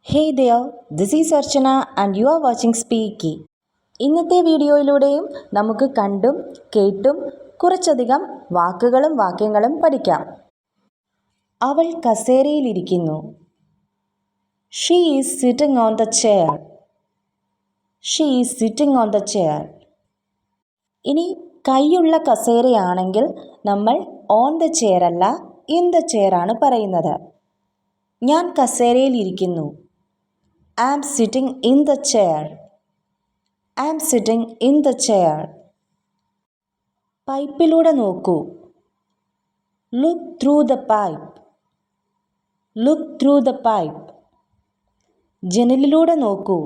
Hey there, this is Archana and you are watching Speaky. ഇന്നത്തെ വീഡിയോയിലൂടെയും നമുക്ക് കണ്ടും കേട്ടും കുറച്ചധികം വാക്കുകളും വാക്യങ്ങളും പഠിക്കാം. അവൾ കസേരയിലിരിക്കുന്നു. She is sitting on the chair. She is sitting on the chair. ഇനി കൈയുള്ള കസേരയാണെങ്കിൽ നമ്മൾ on the chair അല്ല in the chair ആണ് പറയുന്നത്. ഞാൻ കസേരയിൽ ഇരിക്കുന്നു. I am sitting in the chair. I am sitting in the chair. പൈപ്പിലൂടെ നോക്കൂ. Look through the pipe. Look through the pipe. ജനലിലൂടെ നോക്കൂ.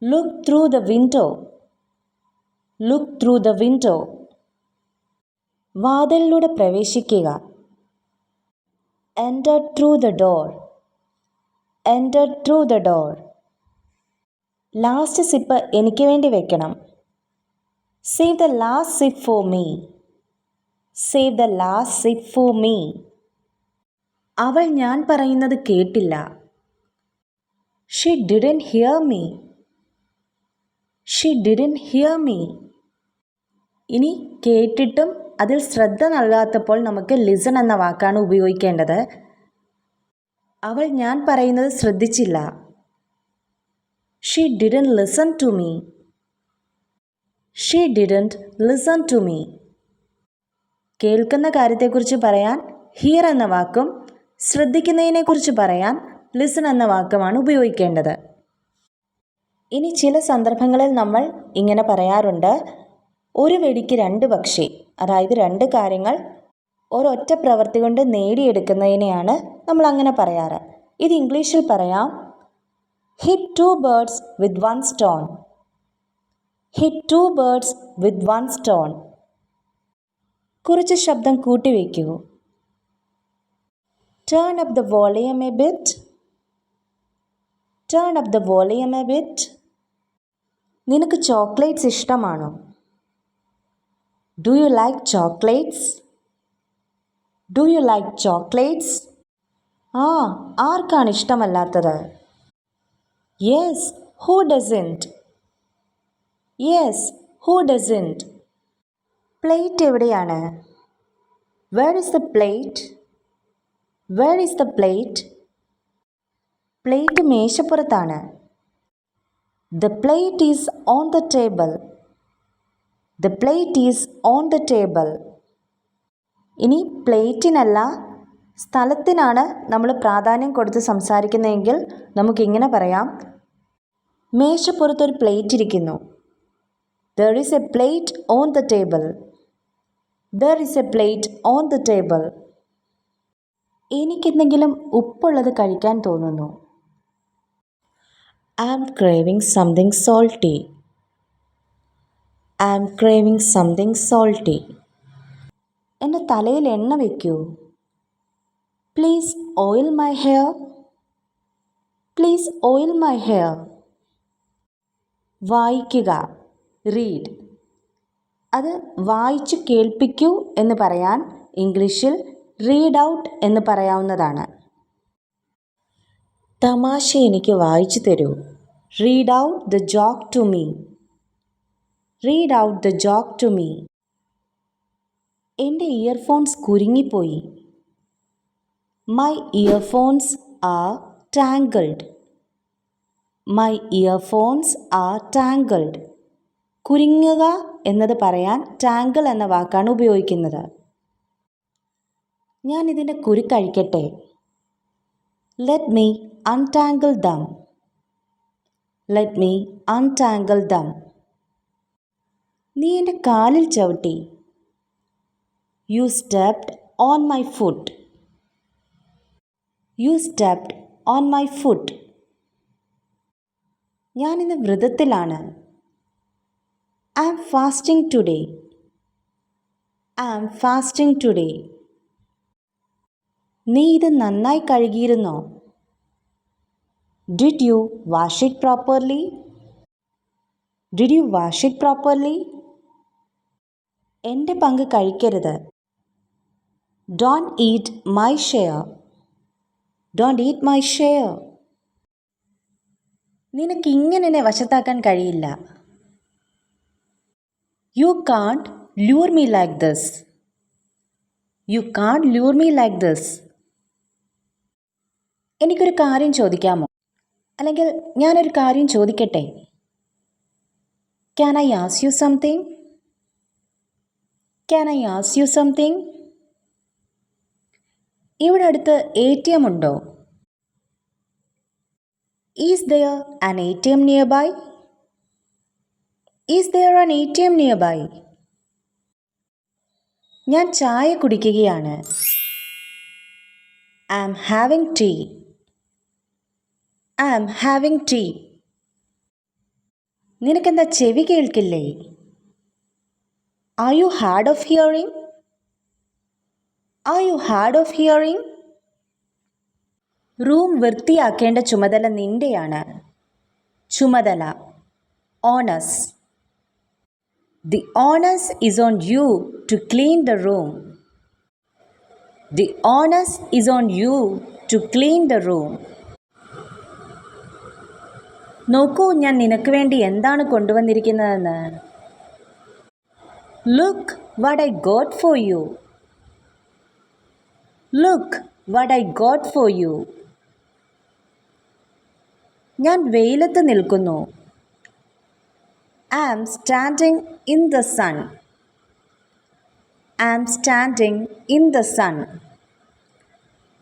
Look through the window. Look through the window. വാതിലിലൂടെ പ്രവേശിക്കുക. Enter through the door. Enter through the door. Last sip എനിക്ക് വേണ്ടി വെക്കണം. Save the last sip for me. Save the last sip for me. അവൾ ഞാൻ പറയുന്നത് കേട്ടില്ല. She didn't hear me. She didn't hear me. ഇനി കേട്ടിട്ടും അതിൽ ശ്രദ്ധ നൽകാത്തപ്പോൾ നമുക്ക് ലിസൺ എന്ന വാക്കാണ് ഉപയോഗിക്കേണ്ടത്. അവൾ ഞാൻ പറയുന്നത് ശ്രദ്ധിച്ചില്ല. She didn't listen to me. She didn't listen to me. കേൾക്കുന്ന കാര്യത്തെക്കുറിച്ച് പറയാൻ ഹിയർ എന്ന വാക്കും ശ്രദ്ധിക്കുന്നതിനെക്കുറിച്ച് പറയാൻ ലിസൺ എന്ന വാക്കുമാണ് ഉപയോഗിക്കേണ്ടത്. ഇനി ചില സന്ദർഭങ്ങളിൽ നമ്മൾ ഇങ്ങനെ പറയാറുണ്ട്, ഒരു വെടിക്ക് രണ്ട് പക്ഷി. അതായത് രണ്ട് കാര്യങ്ങൾ ഒരൊറ്റ പ്രവൃത്തി കൊണ്ട് നേടിയെടുക്കുന്നതിനെയാണ് നമ്മൾ അങ്ങനെ പറയാറ്. ഇത് ഇംഗ്ലീഷിൽ പറയാം, hit two birds with one stone. Hit two birds with one stone. കുറച്ച് ശബ്ദം കൂട്ടിവെക്കൂ. Turn up the volume a bit. Turn up the volume a bit. നിനക്ക് ചോക്ലേറ്റ്സ് ഇഷ്ടമാണോ? Do you like chocolates? Do you like chocolates? ആർക്കാണ് ഇഷ്ടമല്ലാത്തത്? Yes, who doesn't? Yes, who doesn't? Plate എവിടെയാണ്? Where is the plate? Where is the plate? Plate മേശപ്പുറത്താണ്. The plate is on the table. The plate is on the table. ഇനി പ്ലേറ്റിനല്ല സ്ഥലത്തിനാണ് നമ്മൾ പ്രാധാന്യം കൊടുത്ത് സംസാരിക്കുന്നതെങ്കിൽ നമുക്കിങ്ങനെ പറയാം, മേശപ്പുറത്തൊരു പ്ലേറ്റ് ഇരിക്കുന്നു. There is a plate on the table. There is a plate on the table. എനിക്കെന്തെങ്കിലും ഉപ്പുള്ളത് കഴിക്കാൻ തോന്നുന്നു. I am craving something salty. I am craving something salty. എൻ്റെ തലയിൽ എണ്ണ വയ്ക്കൂ. Please oil my hair. Please oil my hair. വായിക്കുക, read. അത് വായിച്ചു കേൾപ്പിക്കൂ എന്ന് പറയാൻ ഇംഗ്ലീഷിൽ read out എന്ന് പറയാവുന്നതാണ്. തമാശ എനിക്ക് വായിച്ചു തരൂ. Read out the joke to me. Read out the joke to me. എൻ്റെ ഇയർഫോൺസ് കുരുങ്ങിപ്പോയി. My earphones are tangled. My earphones are tangled. കുരുങ്ങുക എന്നത് പറയാൻ ടാങ്കിൾ എന്ന വാക്കാണ് ഉപയോഗിക്കുന്നത്. ഞാൻ ഇതിൻ്റെ കുരുക്കഴിക്കട്ടെ. Let me untangle them. Let me untangle them. നീ എൻ്റെ കാലിൽ ചവിട്ടി. You stepped on my foot. You stepped on my foot. ഞാൻ ഇന്ന് വ്രതത്തിലാണ്. I am fasting today. I am fasting today. നീ ഇത് നന്നായി കഴുകിയിരുന്നോ? Did you wash it properly? Did you wash it properly? എൻ്റെ പങ്ക് കഴിക്കരുത്. Don't eat my share. Don't eat my share. നിനക്കിങ്ങനെ എന്നെ വശത്താക്കാൻ കഴിയില്ല. You can't lure me like this. You can't lure me like this. എനിക്കൊരു കാര്യം ചോദിക്കാമോ? അല്ലെങ്കിൽ ഞാനൊരു കാര്യം ചോദിക്കട്ടെ? Can I ask you something? Can I ask you something? ഇവിടെ അടുത്ത് ATM ഉണ്ടോ? Is there an ATM nearby? Is there an ATM nearby? ഞാൻ ചായ കുടിക്കുകയാണ്. I am having tea. I am having tea. നിനക്കെന്താ ചെവി കേൾക്കില്ലേ? Are you hard of hearing? Are you hard of hearing? Room വൃത്തിയാക്കേണ്ട ചുമതല നിന്റെയാണ്. ചുമതല, onus. The onus is on you to clean the room. The onus is on you to clean the room. നോക്കൂ, ഞാൻ നിനക്ക് വേണ്ടി എന്താണ് കൊണ്ടുവന്നിരിക്കുന്നതെന്ന്. Look what I got for you. Look what I got for you. ഞാൻ വെയിലത്ത് നിൽക്കുന്നു. I am standing in the sun. I am standing in the sun.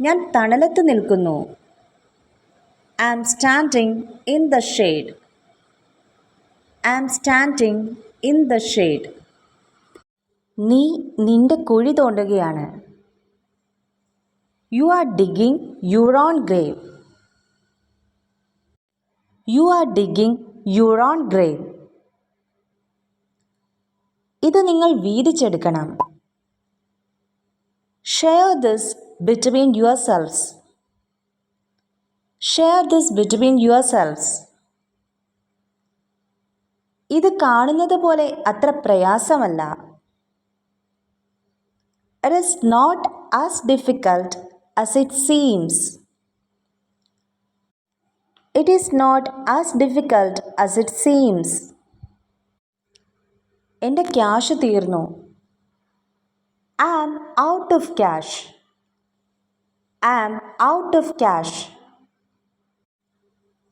ഞാൻ തണലത്ത് നിൽക്കുന്നു. I am standing in the shade. I am standing in the shade. നീ നിന്റെ കുഴി തോണ്ടുകയാണ്. You are digging your own grave. You are digging your own grave. ഇത് നിങ്ങൾ വീതിച്ചെടുക്കണം. Share this between yourselves. Share this between yourselves. ഇത് കാണുന്നത് പോലെ അത്ര പ്രയാസമല്ല. It is not as difficult as it seems. It is not as difficult as it seems. എൻ്റെ cash തീർന്നു. I am out of cash. I am out of cash.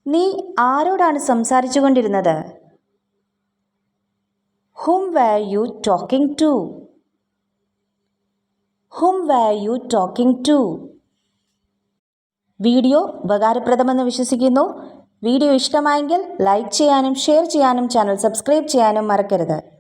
നീ ആരോടാണ് സംസാരിച്ചു കൊണ്ടിരുന്നത്? Whom were you talking to? Whom were you talking to? Video ഉപകാരപ്രദമെന്ന് വിശ്വസിക്കുന്നു. Video ഇഷ്ടമായെങ്കിൽ like ചെയ്യാനും ഷെയർ ചെയ്യാനും ചാനൽ സബ്സ്ക്രൈബ് ചെയ്യാനും മറക്കരുത്.